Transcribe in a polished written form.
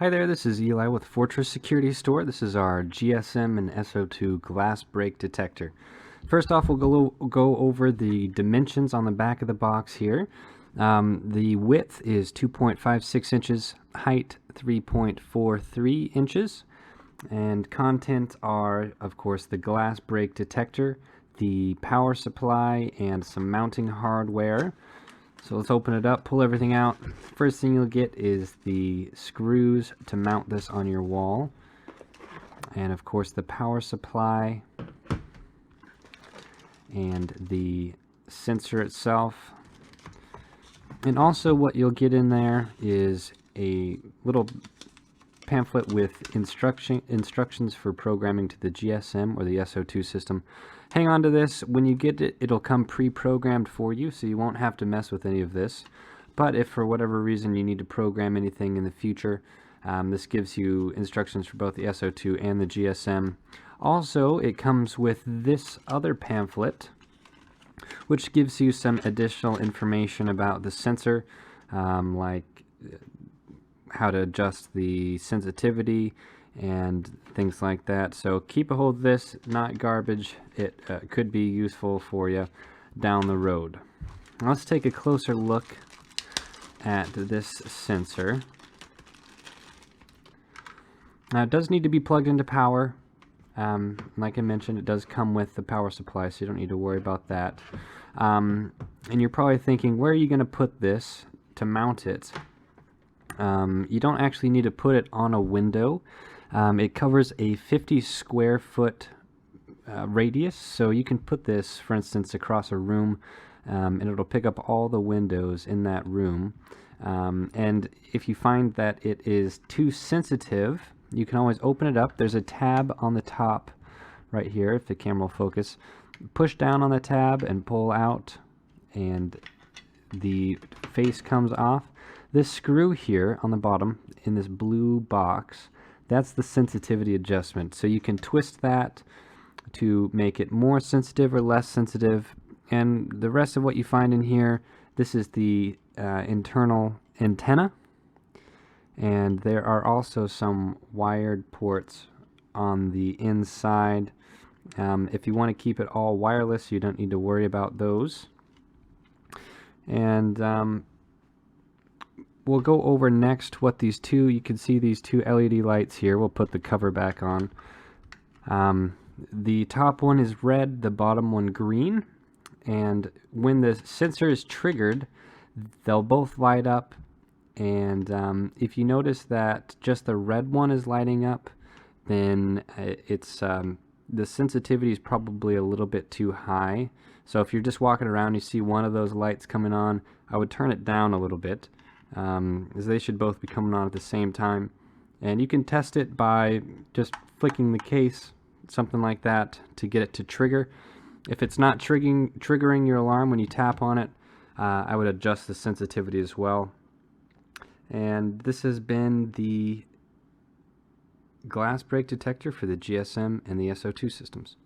Hi there, this is Eli with Fortress Security Store. This is our GSM and SO2 glass break detector. First off, we'll go over the dimensions on the back of the box here. The width is 2.56 inches, height 3.43 inches, and contents are, of course, the glass break detector, the power supply, and some mounting hardware. So let's open it up, pull everything out. First thing you'll get is the screws to mount this on your wall. And of course the power supply and the sensor itself. And also what you'll get in there is a little pamphlet with instructions for programming to the GSM or the SO2 system. Hang on to this. When you get it, it'll come pre-programmed for you, so you won't have to mess with any of this. But if for whatever reason you need to program anything in the future, this gives you instructions for both the SO2 and the GSM. Also, it comes with this other pamphlet, which gives you some additional information about the sensor, like how to adjust the sensitivity and things like that. So keep a hold of this, not garbage. It could be useful for you down the road. Now let's take a closer look at this sensor. Now it does need to be plugged into power. Like I mentioned, it does come with the power supply, so you don't need to worry about that. And you're probably thinking, where are you going to put this to mount it? You don't actually need to put it on a window. It covers a 50 square foot radius, so you can put this, for instance, across a room, and it'll pick up all the windows in that room. And if you find that it is too sensitive, you can always open it up. There's a tab on the top right here, if the camera will focus. Push down on the tab and pull out, and the face comes off. This screw here on the bottom in this blue box, that's the sensitivity adjustment. So you can twist that to make it more sensitive or less sensitive. And the rest of what you find in here, this is the internal antenna. And there are also some wired ports on the inside. If you want to keep it all wireless, you don't need to worry about those. And we'll go over next what these two, you can see these two LED lights here. We'll put the cover back on. The top one is red, the bottom one green. And when the sensor is triggered, they'll both light up. And if you notice that just the red one is lighting up, then it's the sensitivity is probably a little bit too high. So if you're just walking around and you see one of those lights coming on, I would turn it down a little bit. As they should both be coming on at the same time. And you can test it by just flicking the case, something like that, to get it to trigger. If it's not triggering your alarm when you tap on it, I would adjust the sensitivity as well. And this has been the glass break detector for the GSM and the SO2 systems.